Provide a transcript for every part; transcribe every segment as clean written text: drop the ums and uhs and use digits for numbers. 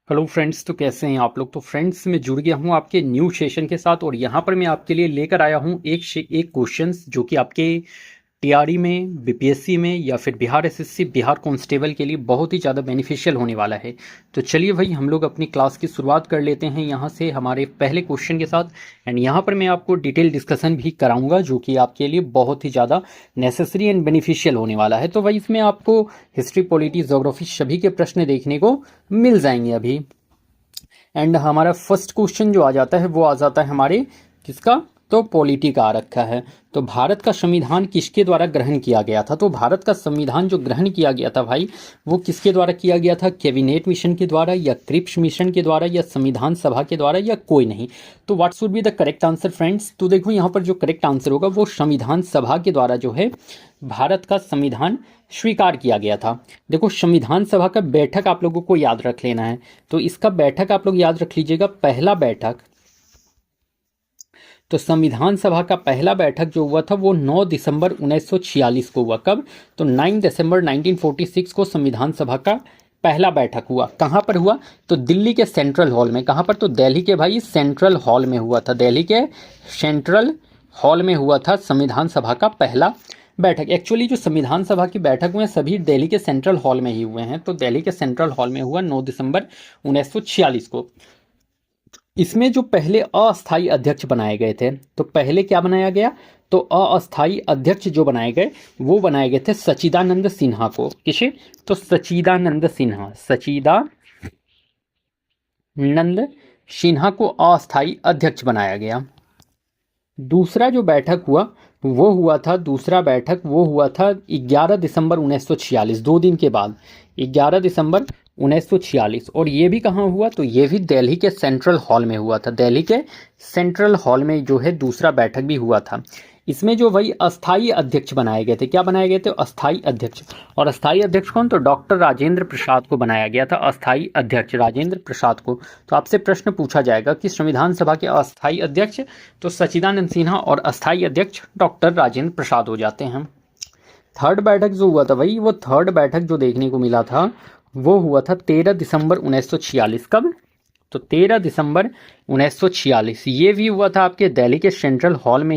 Hello friends, तो कैसे हैं आप लोग। तो फ्रेंड्स, मैं जुड़ गया हूं आपके न्यू सेशन के साथ और यहां पर मैं आपके लिए लेकर आया हूं एक क्वेश्चंस जो कि आपके टीआरई में, बीपीएससी में या फिर बिहार एसएससी, बिहार कांस्टेबल के लिए बहुत ही ज़्यादा बेनिफिशियल होने वाला है। तो चलिए भाई, हम लोग अपनी क्लास की शुरुआत कर लेते हैं यहाँ से हमारे पहले क्वेश्चन के साथ। एंड यहाँ पर मैं आपको डिटेल डिस्कशन भी कराऊंगा जो कि आपके लिए बहुत ही ज़्यादा नेसेसरी एंड बेनिफिशियल होने वाला है। तो भाई, इसमें आपको हिस्ट्री, पॉलिटी, ज्योग्राफी सभी के प्रश्न देखने को मिल जाएंगे अभी। एंड हमारा फर्स्ट क्वेश्चन जो आ जाता है वो आ जाता है हमारे किसका, तो पॉलिटी का आ रखा है। तो भारत का संविधान किसके द्वारा ग्रहण किया गया था। तो भारत का संविधान जो ग्रहण किया गया था भाई, वो किसके द्वारा किया गया था। कैबिनेट मिशन के द्वारा या क्रिप्स मिशन के द्वारा या संविधान सभा के द्वारा या कोई नहीं। तो what should be the correct answer friends. तो देखो यहाँ पर जो करेक्ट आंसर होगा वो संविधान सभा के द्वारा जो है भारत का संविधान स्वीकार किया गया था। देखो, संविधान सभा का बैठक आप लोगों को याद रख लेना है। तो इसका बैठक आप लोग याद रख लीजिएगा, पहला बैठक। तो संविधान सभा का पहला बैठक जो हुआ था वो 9 दिसंबर 1946 को हुआ। कब, तो 9 दिसंबर 1946 को संविधान सभा का पहला बैठक हुआ। कहाँ पर हुआ, तो दिल्ली के सेंट्रल हॉल में। कहाँ पर, तो दिल्ली के भाई सेंट्रल हॉल में हुआ था। दिल्ली के सेंट्रल हॉल में हुआ था संविधान सभा का पहला बैठक। एक्चुअली जो संविधान सभा की बैठक हुए सभी दिल्ली के सेंट्रल हॉल में ही हुए हैं। तो दिल्ली के सेंट्रल हॉल में हुआ 9 दिसंबर 1946 को। इसमें जो पहले अस्थाई अध्यक्ष बनाए गए थे, तो पहले क्या बनाया गया, तो अस्थाई अध्यक्ष जो बनाए गए वो बनाए गए थे सच्चिदानंद सिन्हा को। किसे, तो सच्चिदानंद सिन्हा, सच्चिदानंद सिन्हा को अस्थाई अध्यक्ष बनाया गया। दूसरा जो बैठक हुआ वो हुआ था, दूसरा बैठक वो हुआ था 11 दिसंबर 1946, 2 दिन के बाद, 11 दिसंबर 1946। और ये भी कहाँ हुआ, तो ये भी दिल्ली के सेंट्रल हॉल में हुआ था। दिल्ली के सेंट्रल हॉल में जो है दूसरा बैठक भी हुआ था। इसमें जो वही अस्थाई अध्यक्ष बनाए गए थे, क्या बनाए गए थे, अस्थाई अध्यक्ष। और अस्थाई अध्यक्ष कौन, तो डॉक्टर राजेंद्र प्रसाद को बनाया गया था अस्थाई अध्यक्ष, राजेंद्र प्रसाद को। तो आपसे प्रश्न पूछा जाएगा कि संविधान सभा के अस्थाई अध्यक्ष, तो सच्चिदानंद सिन्हा, और अस्थाई अध्यक्ष डॉक्टर राजेंद्र प्रसाद हो जाते हैं। थर्ड बैठक जो हुआ था भाई, वो थर्ड बैठक जो देखने को मिला था वो हुआ था 13 दिसंबर 1946। कब, तो 13 दिसंबर 1946। ये भी हुआ था आपके दिल्ली के सेंट्रल हॉल में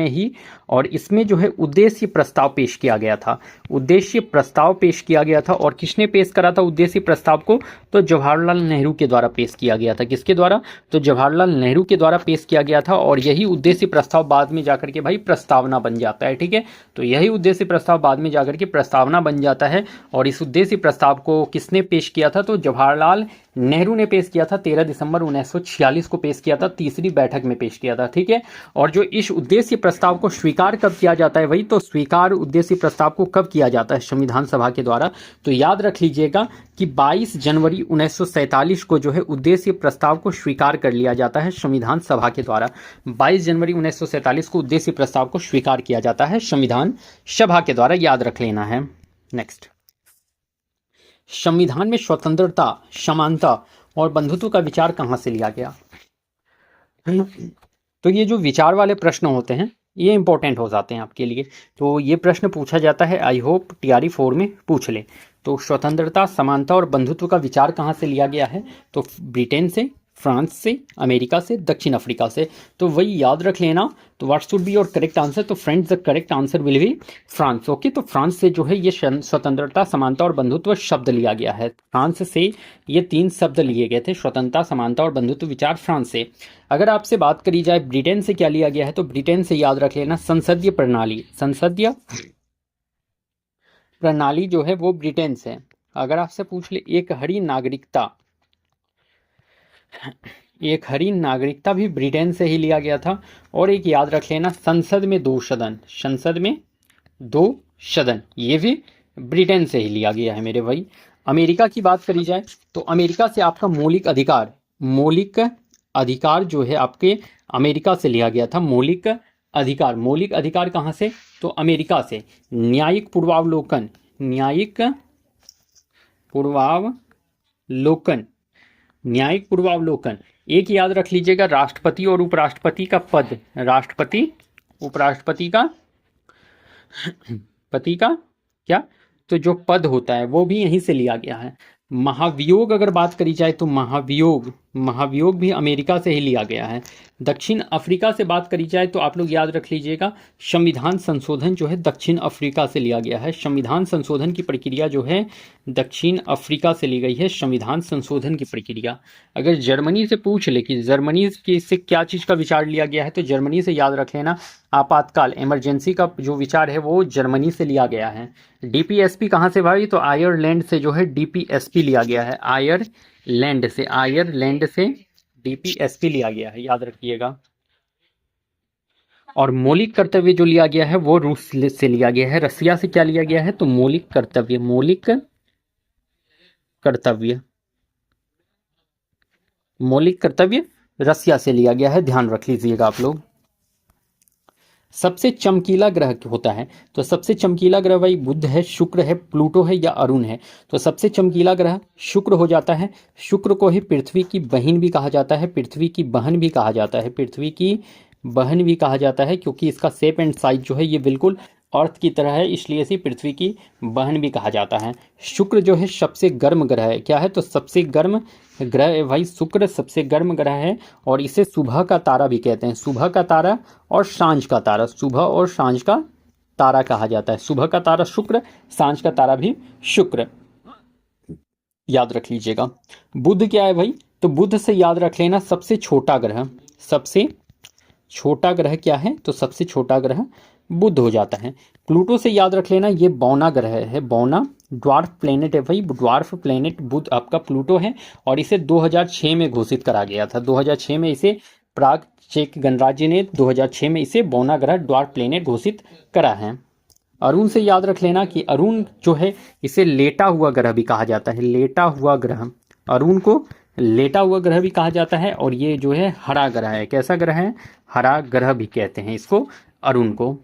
ही। और इसमें जो है उद्देश्य प्रस्ताव पेश किया गया था। उद्देश्य प्रस्ताव पेश किया गया था। और किसने पेश करा था उद्देश्य प्रस्ताव को, तो जवाहरलाल नेहरू के द्वारा पेश किया गया था। किसके द्वारा, तो जवाहरलाल नेहरू के द्वारा पेश किया गया था। और यही उद्देश्य प्रस्ताव बाद में जाकर के भाई प्रस्तावना बन जाता है। ठीक है, तो यही उद्देश्य प्रस्ताव बाद में जाकर के प्रस्तावना बन जाता है। और इस उद्देश्य प्रस्ताव को किसने पेश किया था, तो जवाहरलाल नेहरू ने पेश किया था। 13 दिसंबर 1946 को पेश किया था, तीसरी बैठक में पेश किया था। ठीक है, और जो इस उद्देश्य प्रस्ताव को स्वीकार कब किया जाता है, वही तो स्वीकार उद्देश्य प्रस्ताव को कब किया जाता है, संविधान सभा के द्वारा। तो याद रख लीजिएगा कि 22 जनवरी 1947 को जो है उद्देश्य प्रस्ताव को स्वीकार कर लिया जाता है संविधान सभा के द्वारा। 22 जनवरी 1947 को उद्देश्य प्रस्ताव को स्वीकार किया जाता है संविधान सभा के द्वारा, याद रख लेना है। नेक्स्ट, संविधान में स्वतंत्रता, समानता और बंधुत्व का विचार कहाँ से लिया गया। तो ये जो विचार वाले प्रश्न होते हैं ये इंपॉर्टेंट हो जाते हैं आपके लिए। तो ये प्रश्न पूछा जाता है, आई होप टीआरई 4 में पूछ ले। तो स्वतंत्रता, समानता और बंधुत्व का विचार कहाँ से लिया गया है, तो ब्रिटेन से, फ्रांस से, अमेरिका से, दक्षिण अफ्रीका से। तो वही याद रख लेना। तो what should be your correct answer, तो friends the correct answer will be France. Okay, तो फ्रांस से जो है ये स्वतंत्रता, समानता और बंधुत्व शब्द लिया गया है। फ्रांस से ये 3 शब्द लिए गए थे, स्वतंत्रता, समानता और बंधुत्व विचार फ्रांस से। अगर आपसे बात करी जाए ब्रिटेन से क्या लिया गया है, तो ब्रिटेन से याद रख लेना संसदीय प्रणाली, संसदीय प्रणाली जो है वो ब्रिटेन से। अगर आपसे पूछ ले एक हरी नागरिकता, एक हरी नागरिकता भी ब्रिटेन से ही लिया गया था। और एक याद रख लेना संसद में 2 सदन, संसद में 2 सदन, ये भी ब्रिटेन से ही लिया गया है मेरे भाई। अमेरिका की बात करी जाए तो अमेरिका से आपका मौलिक अधिकार, मौलिक अधिकार जो है आपके अमेरिका से लिया गया था। मौलिक अधिकार, मौलिक अधिकार कहाँ से, तो अमेरिका से। न्यायिक पूर्वावलोकन, न्यायिक पूर्वावलोकन, न्यायिक पूर्वावलोकन। एक याद रख लीजिएगा राष्ट्रपति और उपराष्ट्रपति का पद, राष्ट्रपति उपराष्ट्रपति का पति का क्या, तो जो पद होता है वो भी यहीं से लिया गया है। महाभियोग अगर बात करी जाए तो महाभियोग भी अमेरिका से ही लिया गया है। दक्षिण अफ्रीका से बात करी जाए तो आप लोग याद रख लीजिएगा, संविधान संशोधन जो है दक्षिण अफ्रीका से लिया गया है। संविधान संशोधन की प्रक्रिया जो है दक्षिण अफ्रीका से ली गई है, संविधान संशोधन की प्रक्रिया। अगर जर्मनी से पूछ ले कि जर्मनी के से क्या चीज़ का विचार लिया गया है, तो जर्मनी से याद रख लेना, आपातकाल इमरजेंसी का जो विचार है वो जर्मनी से लिया गया है। डीपीएसपी कहाँ से भाई, तो आयरलैंड से जो है डीपीएसपी लिया गया है, आयरलैंड से डीपीएसपी लिया गया है, याद रखिएगा। और मौलिक कर्तव्य जो लिया गया है वो रूस से लिया गया है। रसिया से क्या लिया गया है, तो मौलिक कर्तव्य रसिया से लिया गया है, ध्यान रख लीजिएगा आप लोग। सबसे चमकीला ग्रह होता है, तो सबसे चमकीला ग्रह भाई बुध है, शुक्र है, प्लूटो है या अरुण है। तो सबसे चमकीला ग्रह शुक्र हो जाता है। शुक्र को ही पृथ्वी की बहन भी कहा जाता है, पृथ्वी की बहन भी कहा जाता है, पृथ्वी की बहन भी कहा जाता है, क्योंकि इसका शेप एंड साइज जो है ये बिल्कुल अर्थ की तरह है, इसलिए इसे पृथ्वी की बहन भी कहा जाता है। शुक्र जो है सबसे गर्म ग्रह है, क्या है, तो सबसे गर्म ग्रह है भाई शुक्र, सबसे गर्म ग्रह है। और इसे सुबह का तारा भी कहते हैं, सुबह का तारा और सांझ का तारा, सुबह और सांझ का तारा कहा जाता है। सुबह का तारा शुक्र, सांझ का तारा भी शुक्र, याद रख लीजिएगा। बुध क्या है भाई, तो बुध से याद रख लेना सबसे छोटा ग्रह, सबसे छोटा ग्रह क्या है, तो सबसे छोटा ग्रह बुध हो जाता है। प्लूटो से याद रख लेना ये बौना ग्रह है, बौना ड्वार्फ प्लेनेट है भाई, ड्वार्फ प्लेनेट बुध आपका प्लूटो है। और इसे 2006 में घोषित करा गया था, 2006 में इसे प्राग चेक गणराज्य ने 2006 में इसे बौना ग्रह ड्वार्फ प्लेनेट घोषित करा है। अरुण से याद रख लेना कि अरुण जो है इसे लेटा हुआ ग्रह भी कहा जाता है, लेटा हुआ ग्रह, अरुण को लेटा हुआ ग्रह भी कहा जाता है। और ये जो है हरा ग्रह है, कैसा ग्रह है, हरा ग्रह भी कहते हैं इसको, अरुण को।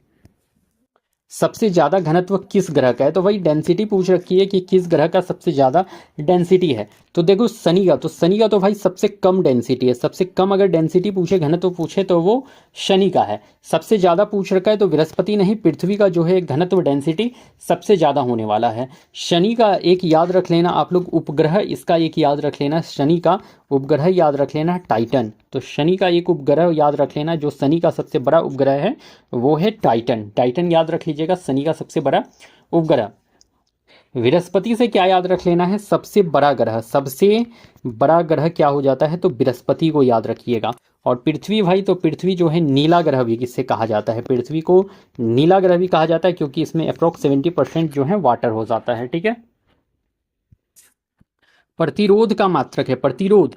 सबसे ज्यादा घनत्व किस ग्रह का है, तो भाई डेंसिटी पूछ रखी है कि किस ग्रह का सबसे ज्यादा डेंसिटी है। तो देखो शनि का, तो शनि का तो भाई सबसे कम डेंसिटी है, सबसे कम अगर डेंसिटी पूछे, घनत्व पूछे तो वो शनि का है। सबसे ज्यादा पूछ रखा है तो बृहस्पति नहीं, पृथ्वी का जो है घनत्व डेंसिटी सबसे ज्यादा होने वाला है। शनि का एक याद रख लेना आप लोग उपग्रह, इसका एक याद रख लेना, शनि का उपग्रह याद रख लेना टाइटन। तो शनि का एक उपग्रह याद रख लेना, जो शनि का सबसे बड़ा उपग्रह है वो है टाइटन, टाइटन याद रख लीजिएगा, शनि का सबसे बड़ा उपग्रह। बृहस्पति से क्या याद रख लेना है, सबसे बड़ा ग्रह, सबसे बड़ा ग्रह क्या हो जाता है, तो बृहस्पति को याद रखिएगा। और पृथ्वी भाई, तो पृथ्वी जो है नीला ग्रह भी किससे कहा जाता है, पृथ्वी को नीला ग्रह भी कहा जाता है, क्योंकि इसमें अप्रोक्स 70% जो है वाटर हो जाता है, ठीक है। प्रतिरोध का मात्रक है, प्रतिरोध,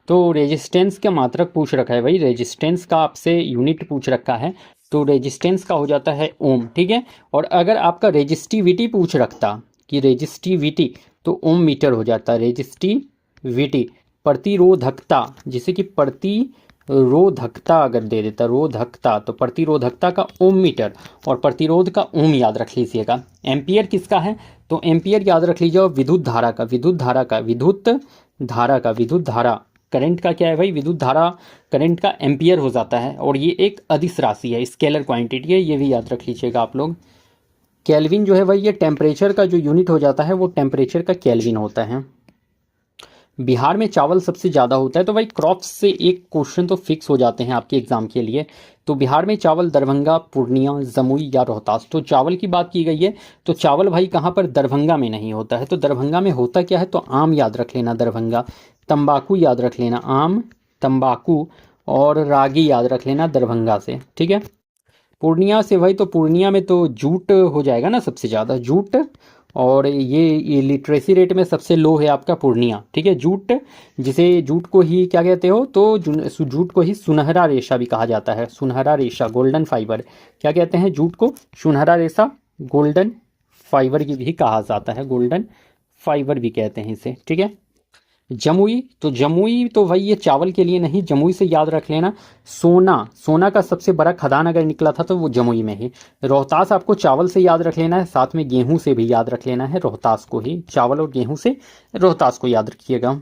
तो रेजिस्टेंस का मात्रक पूछ रखा है भाई, रेजिस्टेंस का आपसे यूनिट पूछ रखा है, तो रेजिस्टेंस का हो जाता है ओम, ठीक है। और अगर आपका रेजिस्टिविटी पूछ रखता कि रेजिस्टिविटी, तो ओम मीटर हो जाता है रेजिस्टिविटी। प्रतिरोधकता, जिसे कि प्रतिरोधकता अगर दे देता, रोधकता, तो प्रतिरोधकता का ओम मीटर, और प्रतिरोध का ओम याद रख लीजिएगा। एम्पियर किसका है, तो एम्पियर याद रख लीजिए विद्युत धारा का, विद्युत धारा का, विद्युत धारा का, विद्युत धारा, करंट का क्या है भाई, विद्युत धारा करंट का एम्पियर हो जाता है। और ये एक अदिश राशि है, स्केलर क्वांटिटी है, ये भी याद रख लीजिएगा आप लोग। केल्विन जो है भाई ये टेम्परेचर का जो यूनिट हो जाता है वो टेम्परेचर का केल्विन होता है। बिहार में चावल सबसे ज़्यादा होता है, तो भाई क्रॉप्स से एक क्वेश्चन तो फिक्स हो जाते हैं आपके एग्जाम के लिए। तो बिहार में चावल दरभंगा, पूर्णिया, जमुई या रोहतास। तो चावल की बात की गई है, तो चावल भाई कहाँ पर, दरभंगा में नहीं होता है। तो दरभंगा में होता क्या है, तो आम याद रख लेना, दरभंगा। तंबाकू याद रख लेना, आम, तंबाकू। और रागी याद रख लेना दरभंगा से, ठीक है। पूर्णिया से भाई, तो पूर्णिया में तो जूट हो जाएगा ना सबसे ज़्यादा, जूट। और ये लिटरेसी रेट में सबसे लो है आपका पूर्णिया, ठीक है। जूट, जिसे जूट को ही क्या कहते हो, तो जूट को ही सुनहरा रेशा भी कहा जाता है, सुनहरा रेशा, गोल्डन फाइबर। क्या कहते हैं जूट को, सुनहरा रेशा, गोल्डन फाइबर की भी कहा जाता है, गोल्डन फाइबर भी कहते हैं इसे, ठीक है। जमुई, तो जमुई तो भाई ये चावल के लिए नहीं, जमुई से याद रख लेना सोना, सोना का सबसे बड़ा खदान अगर निकला था तो वो जमुई में ही। रोहतास आपको चावल से याद रख लेना है, साथ में गेहूं से भी याद रख लेना है, रोहतास को ही, चावल और गेहूं से रोहतास को याद रखिएगा।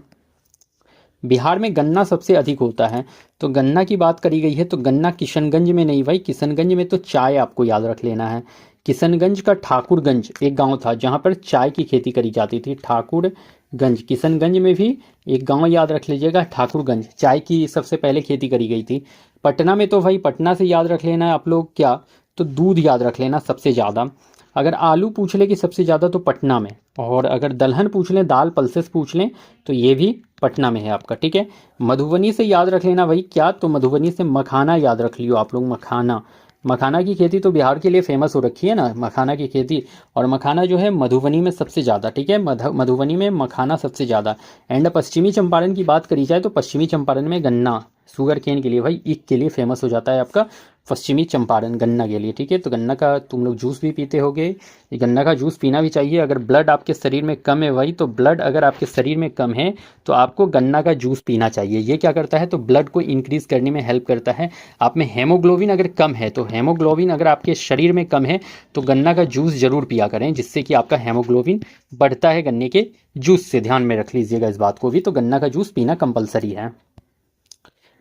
बिहार में गन्ना सबसे अधिक होता है, तो गन्ना की बात करी गई है, तो गन्ना किशनगंज में नहीं भाई, किशनगंज में तो चाय आपको याद रख लेना है, किशनगंज का ठाकुरगंज एक गांव था जहां पर चाय की खेती करी जाती थी। ठाकुरगंज, किशनगंज में भी एक गांव याद रख लीजिएगा, ठाकुरगंज, चाय की सबसे पहले खेती करी गई थी। पटना में तो भाई पटना से याद रख लेना है आप लोग, क्या तो दूध याद रख लेना सबसे ज़्यादा। अगर आलू पूछ ले कि सबसे ज़्यादा तो पटना में, और अगर दलहन पूछ लें, दाल पल्सेस पूछ लें तो ये भी पटना में है आपका, ठीक है। मधुबनी से याद रख लेना भाई, क्या तो मधुबनी से मखाना याद रख लियो आप लोग, मखाना। मखाना की खेती तो बिहार के लिए फेमस हो रखी है ना, मखाना की खेती, और मखाना जो है मधुबनी में सबसे ज़्यादा, ठीक है, मधुबनी में मखाना सबसे ज़्यादा। एंड पश्चिमी चंपारण की बात करी जाए तो पश्चिमी चंपारण में गन्ना, शुगर केन के लिए भाई, ईख के लिए फेमस हो जाता है आपका पश्चिमी चंपारण, गन्ना के लिए, ठीक है। तो गन्ना का तुम लोग जूस भी पीते होगे, ये गन्ना का जूस पीना भी चाहिए। अगर ब्लड आपके शरीर में कम है भाई, तो ब्लड अगर आपके शरीर में कम है तो आपको गन्ना का जूस पीना चाहिए। ये क्या करता है, तो ब्लड को इंक्रीज करने में हेल्प करता है। आप में हेमोग्लोबिन अगर कम है, तो हेमोग्लोबिन अगर आपके शरीर में कम है तो गन्ना का जूस जरूर पिया करें, जिससे कि आपका हेमोग्लोबिन बढ़ता है गन्ने के जूस से। ध्यान में रख लीजिएगा इस बात को भी, तो गन्ना का जूस पीना कंपलसरी है।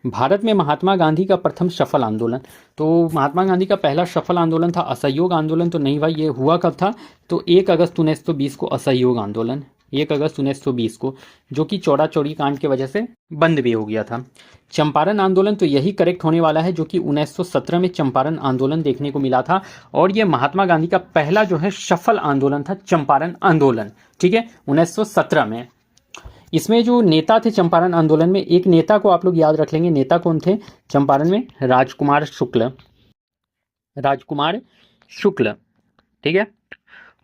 भारत में महात्मा गांधी का प्रथम सफल आंदोलन, तो महात्मा गांधी का पहला सफल आंदोलन था असहयोग आंदोलन, तो नहीं भाई, ये हुआ कब था, तो 1 अगस्त 1920 को असहयोग आंदोलन, 1 अगस्त 1920 को, जो कि चौरा चौरी कांड की वजह से बंद भी हो गया था। चंपारण आंदोलन, तो यही करेक्ट होने वाला है, जो कि 1917 में चंपारण आंदोलन देखने को मिला था, और ये महात्मा गांधी का पहला जो है सफल आंदोलन था, चंपारण आंदोलन, ठीक है, 1917 में। इसमें जो नेता थे चंपारण आंदोलन में, एक नेता को आप लोग याद रख लेंगे, नेता कौन थे चंपारण में, राजकुमार शुक्ल, राजकुमार शुक्ल, ठीक है।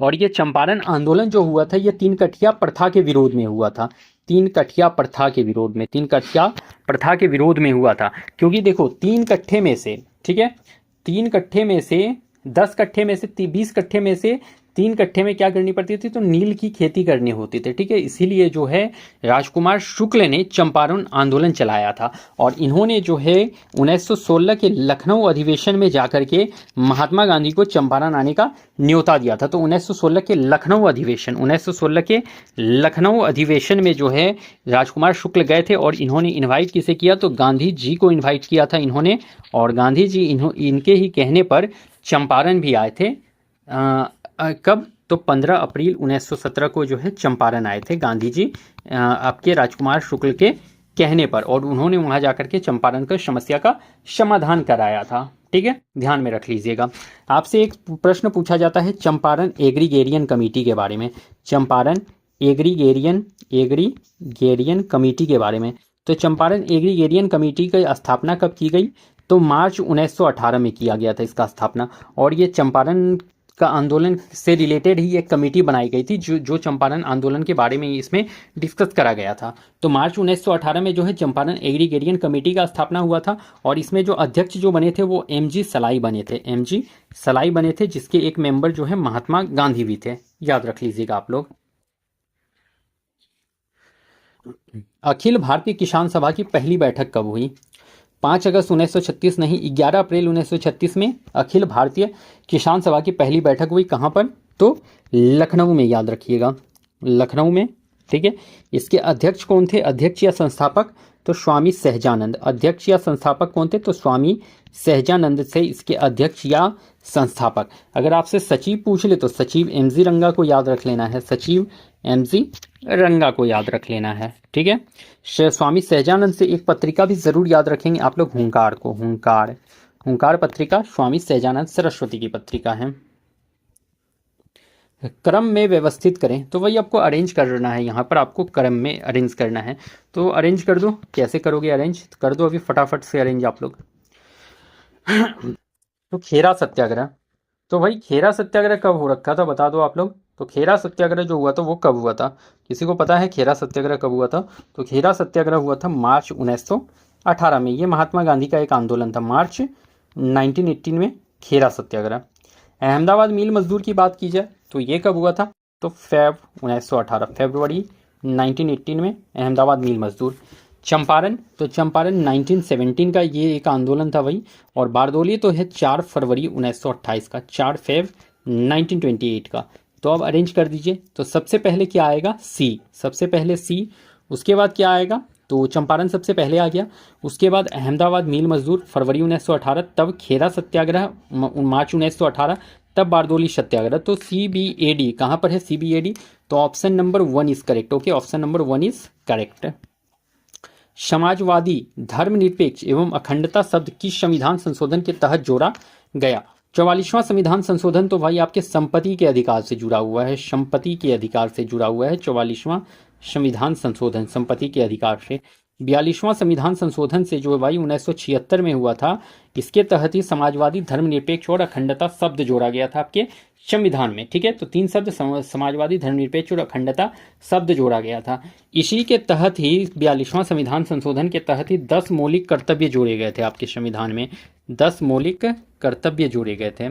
और ये चंपारण आंदोलन जो हुआ था, ये 3 कठिया प्रथा के विरोध में हुआ था, 3 कठिया प्रथा के विरोध में, 3 कठिया प्रथा के विरोध में हुआ था। क्योंकि देखो 3 कट्ठे में से, ठीक है, 3 कट्ठे में से 10 कट्ठे में से 20 कट्ठे में से 3 कट्ठे में क्या करनी पड़ती थी, तो नील की खेती करनी होती थी, ठीक है। इसीलिए जो है राजकुमार शुक्ल ने चंपारण आंदोलन चलाया था, और इन्होंने जो है 1916 के लखनऊ अधिवेशन में जाकर के महात्मा गांधी को चंपारण आने का न्योता दिया था। तो 1916 के लखनऊ अधिवेशन, 1916 के लखनऊ अधिवेशन में जो है राजकुमार शुक्ल गए थे, और इन्होंने इन्वाइट किसे किया, तो गांधी जी को इन्वाइट किया था इन्होंने, और गांधी जी इनके ही कहने पर चंपारण भी आए थे। कब, तो 15 अप्रैल 1917 को जो है चंपारण आए थे गांधी जी, आपके राजकुमार शुक्ल के कहने पर, और उन्होंने वहां जाकर के चंपारण की समस्या का समाधान कराया था, ठीक है, ध्यान में रख लीजिएगा। आपसे एक प्रश्न पूछा जाता है चंपारण एग्रीगेरियन कमेटी के बारे में, चंपारण एग्रीगेरियन कमेटी के बारे में। तो चंपारण एग्रीगेरियन कमेटी की स्थापना कब की गई, तो मार्च 1918 में किया गया था इसका स्थापना, और ये चंपारण का आंदोलन से रिलेटेड ही एक कमेटी बनाई गई थी, जो चंपारण आंदोलन के बारे में इसमें डिस्कस करा गया था। तो मार्च 1918 में जो है चंपारण एग्रीगेरियन कमेटी का स्थापना हुआ था, और इसमें जो अध्यक्ष जो बने थे वो MG सलाई बने थे, MG सलाई बने थे, जिसके एक मेंबर जो है महात्मा गांधी भी थे, याद रख लीजिएगा आप लोग। अखिल भारतीय किसान सभा की पहली बैठक कब हुई, 5 अगस्त 1936 नहीं, 11 अप्रैल 1936 में अखिल भारतीय किसान सभा की पहली बैठक हुई। कहाँ पर, तो लखनऊ में, याद रखिएगा लखनऊ में, ठीक है। इसके अध्यक्ष कौन थे, अध्यक्ष या संस्थापक, तो स्वामी सहजानंद, अध्यक्ष या संस्थापक कौन थे, तो स्वामी सहजानंद से इसके अध्यक्ष या संस्थापक। अगर आपसे सचिव पूछ ले तो सचिव MG रंगा को याद रख लेना है, सचिव MG रंगा को याद रख लेना है, ठीक है। स्वामी सहजानंद से एक पत्रिका भी जरूर याद रखेंगे आप लोग, हुंकार को, हुंकार पत्रिका स्वामी सहजानंद सरस्वती की पत्रिका है। क्रम में व्यवस्थित करें, तो वही आपको अरेंज करना है, यहाँ पर आपको क्रम में अरेंज करना है, तो अरेंज कर दो। कैसे करोगे अरेंज, कर दो अभी फटाफट से अरेंज आप लोग। तो खेरा सत्याग्रह, तो भाई खेरा सत्याग्रह कब हो रखा था बता दो आप लोग। तो खेरा सत्याग्रह जो हुआ था वो कब हुआ था, किसी को पता है खेरा सत्याग्रह कब हुआ था, तो खेरा सत्याग्रह हुआ था मार्च 1918 में। ये महात्मा गांधी का एक आंदोलन था, मार्च 1918 में खेरा सत्याग्रह। अहमदाबाद मिल मजदूर की बात की जाए तो ये कब हुआ था, तो फरवरी 1918 में अहमदाबाद मिल मजदूर। चंपारण, तो चंपारण 1917 का ये एक आंदोलन था भाई, और बारदोली तो है 4 फरवरी 1928 का, 4 फेब 1928 का। तो अब अरेंज कर दीजिए, तो सबसे पहले क्या आएगा, सी, सबसे पहले सी, उसके बाद क्या आएगा, तो चंपारण सबसे पहले आ गया, उसके बाद अहमदाबाद मिल मजदूर फरवरी 1918, तब खेरा सत्याग्रह मार्च 1918, तब बारदोली सत्याग्रह। तो CBAD कहाँ पर है CBAD? तो option number 1 is correct. Okay, option number 1 is correct. Samajwadi, धर्मनिरपेक्ष एवं अखंडता शब्द किस संविधान संशोधन के तहत जोड़ा गया? 44वां संविधान संशोधन तो भाई आपके संपत्ति के अधिकार से जुड़ा हुआ है, संपत्ति के अधिकार से जुड़ा हुआ है 44वां संविधान संशोधन, संपत्ति के अधिकार से। 42वां संविधान संशोधन से जो भाई 1976 में हुआ था, इसके तहत ही समाजवादी, धर्मनिरपेक्ष और अखंडता शब्द जोड़ा गया था आपके संविधान में। ठीक है, तो 3 शब्द समाजवादी, धर्मनिरपेक्ष और अखंडता शब्द जोड़ा गया था। इसी के तहत ही 42वां संविधान संशोधन के तहत ही 10 मौलिक कर्तव्य जोड़े गए थे आपके संविधान में। 10 मौलिक कर्तव्य जोड़े गए थे।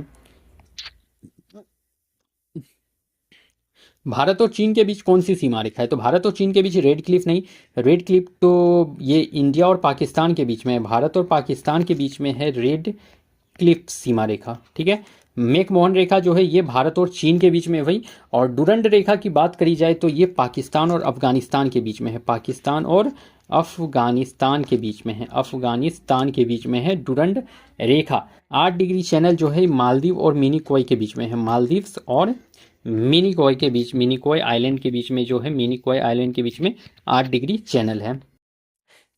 भारत और चीन के बीच कौन सी सीमा रेखा है? तो भारत और चीन के बीच रेड क्लिफ नहीं, रेड क्लिफ तो ये इंडिया और पाकिस्तान के बीच में है, भारत और पाकिस्तान के बीच में है रेड क्लिफ सीमा रेखा। ठीक है, मैकमोहन रेखा जो है ये भारत और चीन के बीच में है भाई। और डुरंड रेखा की बात करी जाए तो ये पाकिस्तान और अफगानिस्तान के बीच में है, पाकिस्तान और अफगानिस्तान के बीच में है, अफगानिस्तान के बीच में है डुरंड रेखा। 8 डिग्री चैनल जो है मालदीव और मिनिकॉय के बीच में है, मालदीव्स और मिनिकॉय के बीच, मिनिकॉय आइलैंड के बीच में जो है, मिनिकॉय आइलैंड के बीच में 8 डिग्री चैनल है।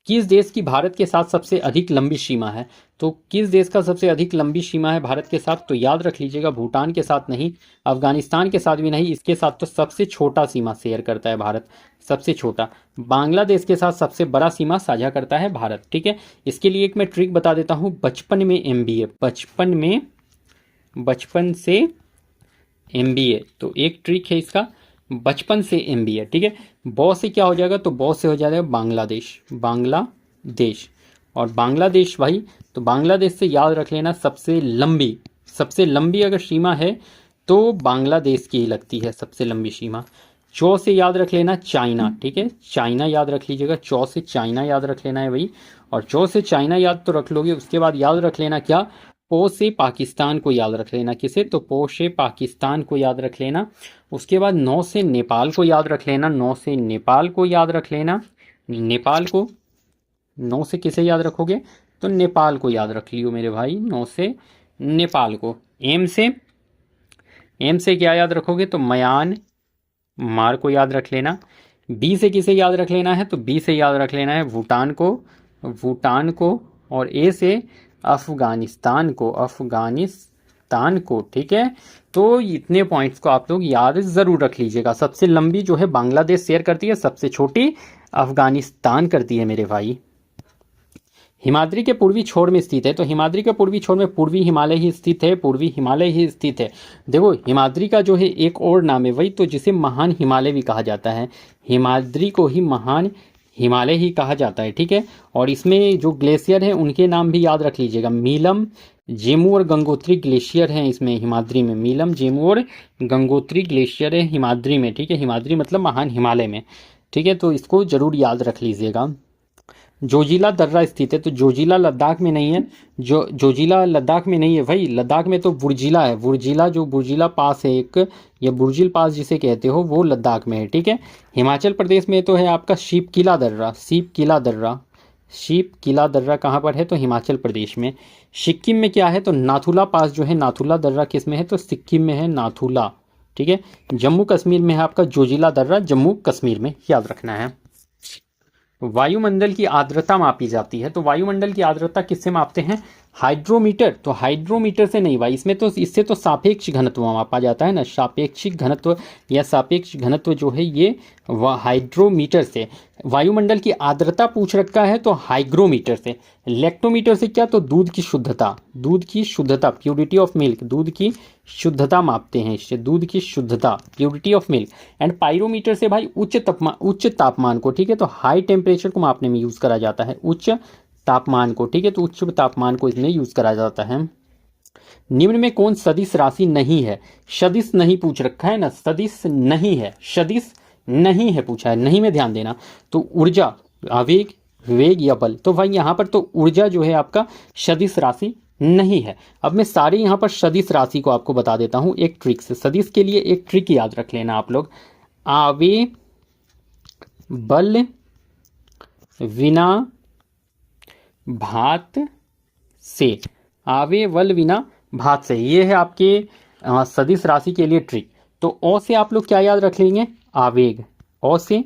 किस देश की भारत के साथ सबसे अधिक लंबी सीमा है? तो किस देश का सबसे अधिक लंबी सीमा है भारत के साथ? तो याद रख लीजिएगा, भूटान के साथ नहीं, अफगानिस्तान के साथ भी नहीं, इसके साथ तो सबसे छोटा सीमा शेयर करता है भारत, सबसे छोटा। बांग्लादेश के साथ सबसे बड़ा सीमा साझा करता है भारत। ठीक है, इसके लिए एक मैं ट्रिक बता देता हूँ, बचपन में MBA, बचपन से MBA, तो एक ट्रिक है इसका, बचपन से MBA। ठीक है, बॉ से क्या हो जाएगा? तो बॉ से हो जाएगा बांग्लादेश, बांग्लादेश। और बांग्लादेश भाई, तो बांग्लादेश से याद रख लेना सबसे लंबी अगर सीमा है तो बांग्लादेश की ही लगती है सबसे लंबी सीमा। चौ से याद रख लेना चाइना। ठीक है, चाइना याद रख लीजिएगा, चौ से चाइना याद रख लेना है भाई। और चौ से चाइना याद तो रख लोगे, उसके बाद याद रख लेना क्या? पो से पाकिस्तान को याद रख लेना। किसे? तो पो से पाकिस्तान को याद रख लेना। उसके बाद 9 से नेपाल को याद रख लेना, 9 से नेपाल को याद रख लेना, नेपाल को। 9 से किसे याद रखोगे? तो नेपाल को याद रख लियो मेरे भाई, 9 से नेपाल को। एम से क्या याद रखोगे? तो म्यांमार को याद रख लेना। बी से किसे याद रख लेना है? तो बी से याद रख लेना है भूटान को। और ए से अफगानिस्तान को। ठीक है, तो इतने पॉइंट्स को आप लोग याद जरूर रख लीजिएगा। सबसे लंबी जो है बांग्लादेश शेयर करती है, सबसे छोटी अफगानिस्तान करती है मेरे भाई। हिमाद्री के पूर्वी छोर में स्थित है, तो हिमाद्री के पूर्वी छोर में पूर्वी हिमालय ही स्थित है, देखो हिमाद्री का जो है एक और नाम है वही, तो जिसे महान हिमालय भी कहा जाता है, हिमाद्री को ही महान हिमालय ही कहा जाता है। ठीक है, और इसमें जो ग्लेशियर है उनके नाम भी याद रख लीजिएगा, मीलम, जेमू और गंगोत्री ग्लेशियर हैं इसमें हिमाद्री में, मीलम, जेमू और गंगोत्री ग्लेशियर है हिमाद्री में। ठीक है, हिमाद्री मतलब महान हिमालय में। ठीक है, तो इसको जरूर याद रख लीजिएगा। जोजिला दर्रा स्थित है, तो जोजिला लद्दाख में नहीं है, जोजिला लद्दाख में नहीं है भाई, लद्दाख में तो बुर्जिला है, बुर्जिला जो बुर्जिला पास है एक, या बुर्जिल पास जिसे कहते हो, वो लद्दाख में है। ठीक है, हिमाचल प्रदेश में तो है आपका शीपकिला दर्रा कहाँ पर है? तो हिमाचल प्रदेश में। सिक्किम में क्या है? तो नाथुला पास जो है, नाथुला दर्रा किस में है? तो सिक्किम में है नाथुला। ठीक है, जम्मू कश्मीर में है आपका जोजिला दर्रा, जम्मू कश्मीर में, याद रखना है। वायुमंडल की आर्द्रता मापी जाती है, तो वायुमंडल की आर्द्रता किससे मापते हैं? हाइड्रोमीटर। तो हाइड्रोमीटर से नहीं भाई, इससे तो सापेक्ष घनत्व मापा जाता है ना, सापेक्षिक घनत्व या सापेक्ष घनत्व जो है ये हाइड्रोमीटर से। वायुमंडल की आर्द्रता पूछ रखा है तो हाइग्रोमीटर से। लेक्टोमीटर से क्या? तो दूध की शुद्धता, प्यूरिटी ऑफ मिल्क, दूध की शुद्धता मापते हैं इससे, दूध की शुद्धता, purity of milk. And pyrometer से भाई उच्च तापमान को, ठीक है, तो हाई टेम्परेचर को मापने में यूज करा जाता है, उच्च तापमान को। ठीक है, तो उच्च तापमान को इसमें यूज करा जाता है। निम्न में कौन सदिश राशि नहीं है? सदिश नहीं पूछ रखा है ना, सदिश नहीं है पूछा है, नहीं में ध्यान देना। तो ऊर्जा, आवेग, वेग या बल, तो भाई यहाँ पर तो ऊर्जा जो है आपका सदिश राशि नहीं है। अब मैं सारी यहाँ पर सदिश राशि को आपको बता देता हूँ एक ट्रिक से। सदिश के लिए एक ट्रिक याद रख लेना आप लोग, आवे बल विना भात से, आवे बल विना भात से, ये है आपके सदिश राशि के लिए ट्रिक। तो ओ से आप लोग क्या याद रख लेंगे, आवेग, ओ से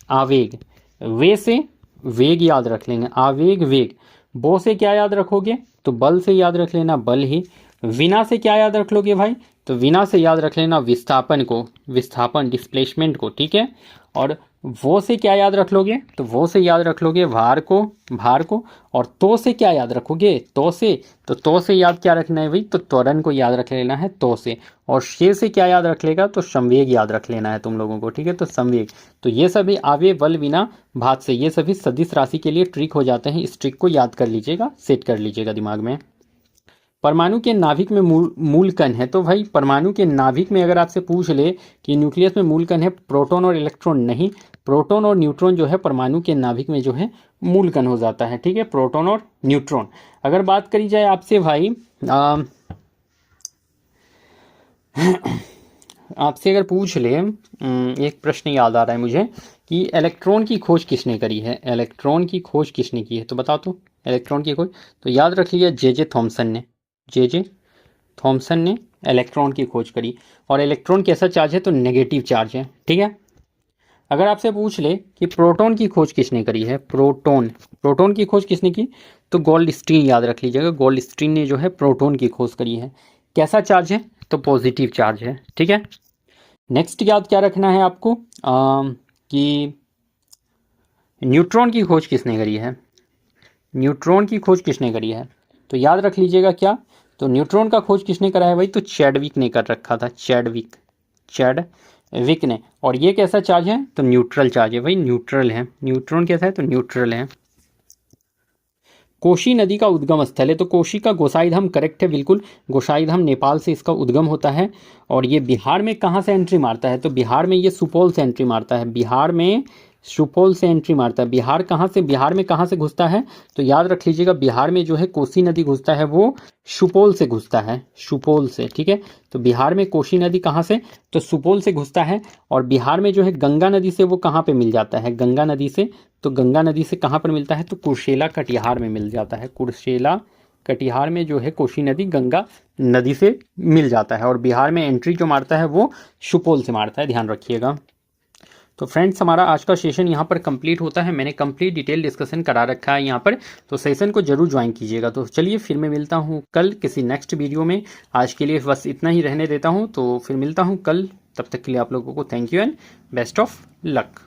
आवेग, वे से वेग याद रख लेंगे, आवेग वेग। बो से क्या याद रखोगे, तो बल से याद रख लेना, बल ही। विना से क्या याद रख लोगे भाई, तो विना से याद रख लेना विस्थापन को, विस्थापन डिस्प्लेसमेंट को, ठीक है। और वो से क्या याद रख लोगे, तो वो से याद रख लोगे भार को, भार को। और तो से क्या याद रखोगे, तो से याद क्या रखना है भाई, तो त्वरण को याद रख लेना है तो से। और से क्या याद रख लेगा, तो संवेग याद रख लेना है तुम लोगों को, ठीक है। तो संवेग, तो ये सभी आवे बल विना भात से, ये सभी सदिश राशि के लिए ट्रिक हो जाते हैं। इस ट्रिक को याद कर लीजिएगा, सेट कर लीजिएगा दिमाग में। परमाणु के नाभिक में मूल कण है, तो भाई परमाणु के नाभिक में अगर आपसे पूछ ले कि न्यूक्लियस में मूल कण है प्रोटॉन और इलेक्ट्रॉन, नहीं, प्रोटॉन और न्यूट्रॉन जो है परमाणु के नाभिक में जो है मूल कण हो जाता है, ठीक है, प्रोटॉन और न्यूट्रॉन। अगर बात करी जाए आपसे भाई आपसे अगर पूछ ले, एक प्रश्न याद आ रहा है मुझे कि इलेक्ट्रॉन की खोज किसने करी है, इलेक्ट्रॉन की खोज किसने की है, तो बताओ तो इलेक्ट्रॉन की खोज। तो याद रख लिया जे थॉमसन ने, जे थॉमसन ने इलेक्ट्रॉन की खोज करी। और इलेक्ट्रॉन कैसा चार्ज है, तो नेगेटिव चार्ज है, ठीक है। अगर आपसे पूछ ले कि प्रोटॉन की खोज किसने करी है, प्रोटॉन, प्रोटॉन की खोज किसने की, तो गोल्डस्टीन याद रख लीजिएगा, गोल्डस्टीन ने जो है प्रोटॉन की खोज करी है। कैसा चार्ज है, तो पॉजिटिव चार्ज है, ठीक है। नेक्स्ट याद क्या रखना है आपको कि न्यूट्रॉन की खोज किसने करी है, न्यूट्रॉन की खोज किसने करी है, तो याद रख लीजिएगा क्या, तो न्यूट्रॉन का खोज किसने करा है भाई, तो चैडविक ने कर रखा था, चैडविक, चैडविक ने। और ये कैसा चार्ज है, तो न्यूट्रल चार्ज है भाई, न्यूट्रल है, न्यूट्रॉन कैसा है, तो न्यूट्रल है। कोशी नदी का उद्गम स्थल है, तो कोशी का गोसाईधाम करेक्ट है, बिल्कुल, गोसाईधाम नेपाल से इसका उद्गम होता है। और ये बिहार में कहाँ से एंट्री मारता है, तो बिहार में ये सुपौल से एंट्री मारता है, बिहार में सुपौल से एंट्री मारता है। बिहार कहाँ से, बिहार में कहाँ से घुसता है, तो याद रख लीजिएगा बिहार में जो है कोसी नदी घुसता है वो सुपौल से घुसता है, सुपौल से, ठीक है। तो बिहार में कोसी नदी कहाँ से, तो सुपौल से घुसता है। और बिहार में जो है गंगा नदी से वो कहाँ पे मिल जाता है, गंगा नदी से, तो गंगा नदी से कहाँ पर मिलता है, तो कुर्सेला कटिहार में मिल जाता है, कुर्सेला कटिहार में जो है कोसी नदी गंगा नदी से मिल जाता है। और बिहार में एंट्री जो मारता है वो सुपौल से मारता है, ध्यान रखिएगा। तो फ्रेंड्स हमारा आज का सेशन यहाँ पर कंप्लीट होता है, मैंने कंप्लीट डिटेल डिस्कशन करा रखा है यहाँ पर, तो सेशन को जरूर ज्वाइन कीजिएगा। तो चलिए फिर मैं मिलता हूँ कल किसी नेक्स्ट वीडियो में, आज के लिए बस इतना ही रहने देता हूँ, तो फिर मिलता हूँ कल, तब तक के लिए आप लोगों को thank you and best of luck.